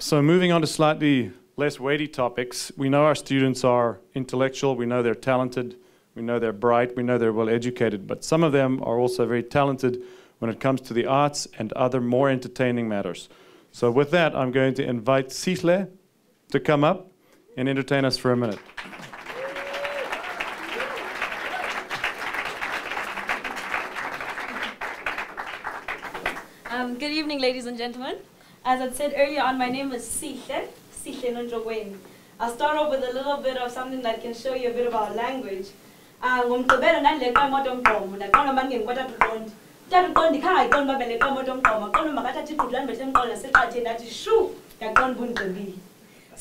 So moving on to slightly less weighty topics, we know our students are intellectual, we know they're talented, we know they're bright, we know they're well educated, but some of them are also very talented when it comes to the arts and other more entertaining matters. So with that, I'm going to invite Sihle to come up and entertain us for a minute. Good evening, ladies and gentlemen. As I said earlier on, my name is Sihle Nonjogweni. I'll start off with a little bit of something that can show you a bit of our language. So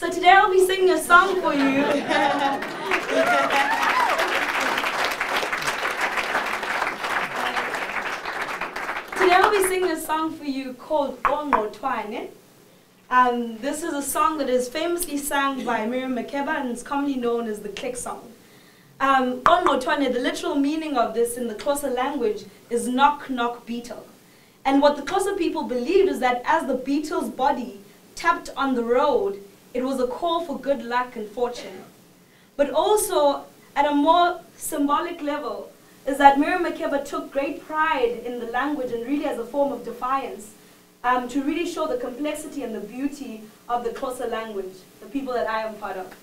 today I'll be singing a song for you. Today I'll be singing a song for you called Ongo Twane. This is a song that is famously sung by Miriam Makeba and is commonly known as the click song. Ongo Twane, the literal meaning of this in the Xhosa language is knock knock beetle. And what the Xhosa people believed is that as the beetle's body tapped on the road, it was a call for good luck and fortune. But also, at a more symbolic level, is that Miriam Makeba took great pride in the language and really as a form of defiance to really show the complexity and the beauty of the Xhosa language, the people that I am part of.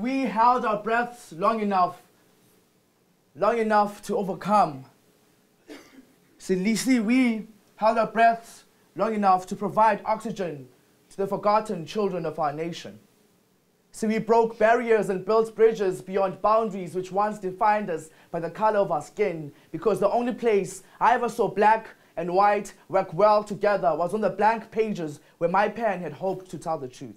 We held our breaths long enough to overcome. We held our breaths long enough to provide oxygen to the forgotten children of our nation. We broke barriers and built bridges beyond boundaries which once defined us by the color of our skin, because the only place I ever saw black and white work well together was on the blank pages where my pen had hoped to tell the truth.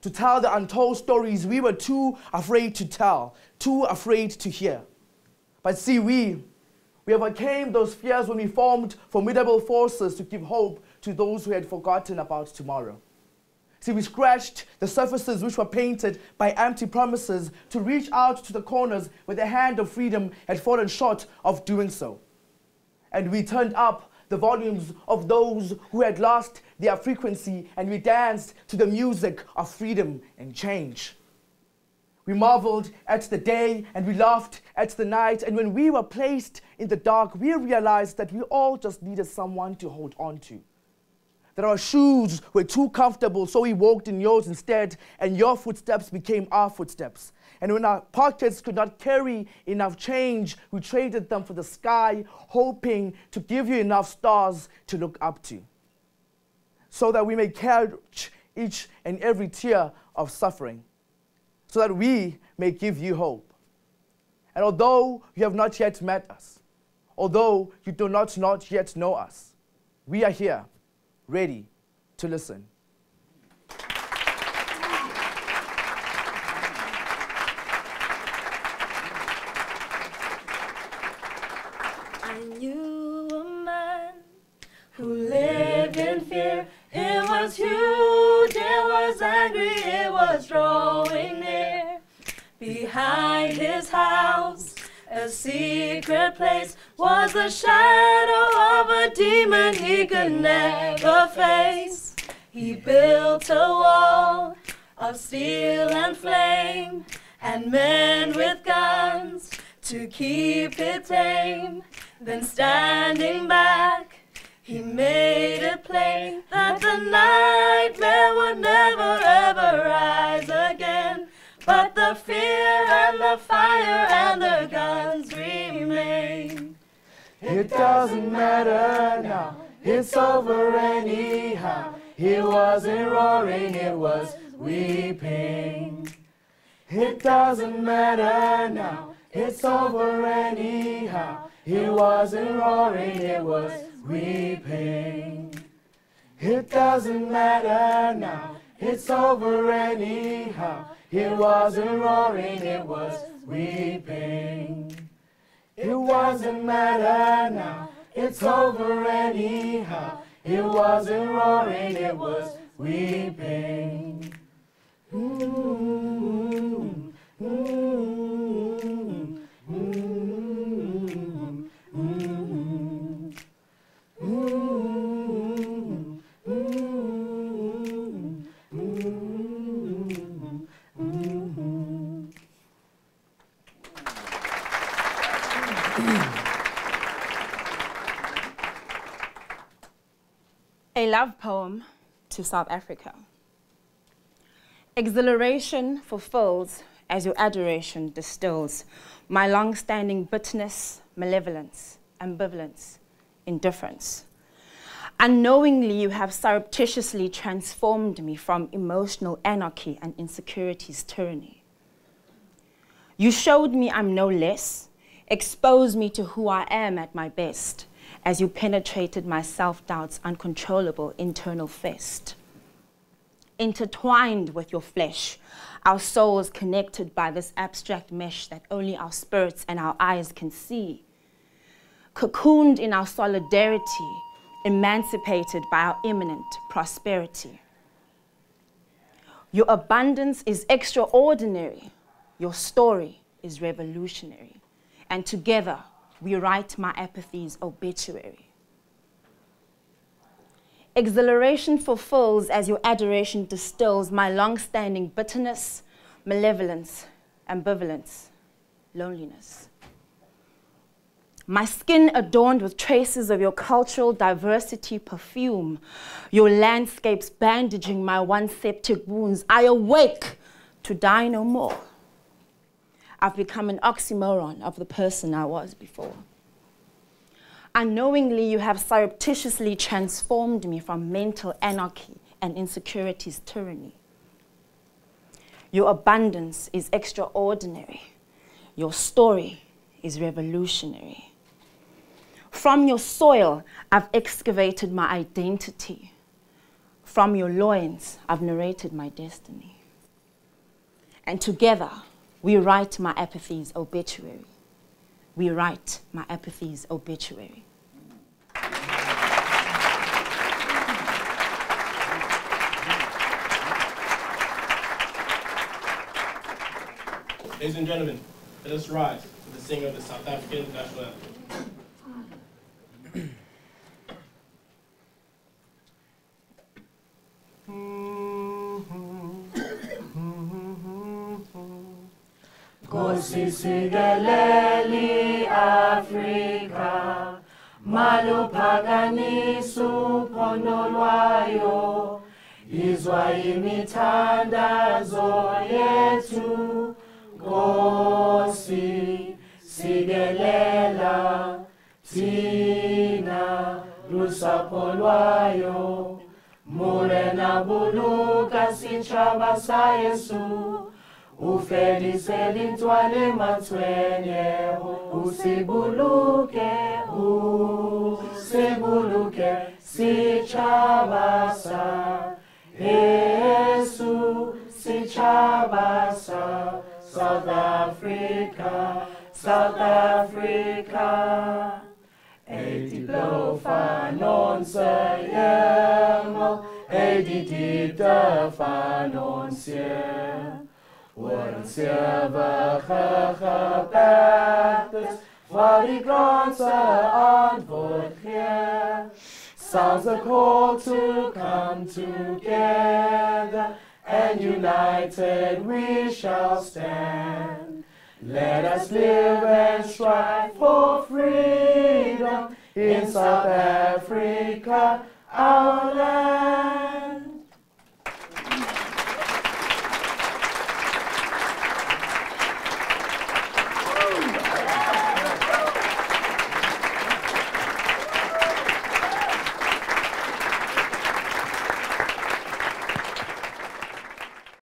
To tell the untold stories we were too afraid to tell, too afraid to hear. But see, we overcame those fears when we formed formidable forces to give hope to those who had forgotten about tomorrow. See, we scratched the surfaces which were painted by empty promises to reach out to the corners where the hand of freedom had fallen short of doing so. And we turned up the volumes of those who had lost their frequency, and we danced to the music of freedom and change. We marveled at the day and we laughed at the night, and when we were placed in the dark, we realized that we all just needed someone to hold on to. That our shoes were too comfortable, so we walked in yours instead, and your footsteps became our footsteps. And when our pockets could not carry enough change, we traded them for the sky, hoping to give you enough stars to look up to, so that we may catch each and every tear of suffering, so that we may give you hope. And although you have not yet met us, although you do not yet know us, we are here, ready to listen. I knew a man who lived in fear. It was huge, it was angry, it was drawing near. Behind his house, a secret place, was the shadow of a demon he could never face. He built a wall of steel and flame, and men with guns to keep it tame. Then standing back, he made it plain that the nightmare would never ever rise again. But the fear and the fire and the guns remain. It doesn't matter now, it's over anyhow. It wasn't roaring, it was weeping. It doesn't matter now, it's over anyhow. It wasn't roaring, it was weeping. It doesn't matter now, it's over anyhow. It wasn't roaring, it was weeping. It wasn't matter now, it's over anyhow. It wasn't roaring, it was weeping. A love poem to South Africa. Exhilaration fulfills as your adoration distills my long-standing bitterness, malevolence, ambivalence, indifference. Unknowingly, you have surreptitiously transformed me from emotional anarchy and insecurity's tyranny. You showed me I'm no less, exposed me to who I am at my best, as you penetrated my self-doubt's uncontrollable internal fist. Intertwined with your flesh, our souls connected by this abstract mesh that only our spirits and our eyes can see. Cocooned in our solidarity, emancipated by our imminent prosperity. Your abundance is extraordinary. Your story is revolutionary. And together, we write my apathy's obituary. Exhilaration fulfills as your adoration distills my long-standing bitterness, malevolence, ambivalence, loneliness. My skin adorned with traces of your cultural diversity perfume, your landscapes bandaging my once septic wounds. I awake to die no more. I've become an oxymoron of the person I was before. Unknowingly, you have surreptitiously transformed me from mental anarchy and insecurity's tyranny. Your abundance is extraordinary. Your story is revolutionary. From your soil, I've excavated my identity. From your loins, I've narrated my destiny. And together, we write my apathy's obituary. We write my apathy's obituary. Ladies and gentlemen, let us rise for the singing of the South African national anthem. Nkosi sikeleli Afrika, maluphakamisa uphondo lwayo, izwa imithandazo yethu. Nkosi sikelela thina lusapho lwayo, mure nabuluka sitshaba sa Yesu. Ufedise lintwane mathwenye, usibuluke, usibuluke, sitshaba sa Yesu, sitshaba sa South Africa, South Africa. Ediplofa non seyemo, editita non sier. Worden server gegebetes, waar die grootste antwoord geeft. Sounds a call to come together, and united we shall stand. Let us live and strive for freedom in South Africa, our land.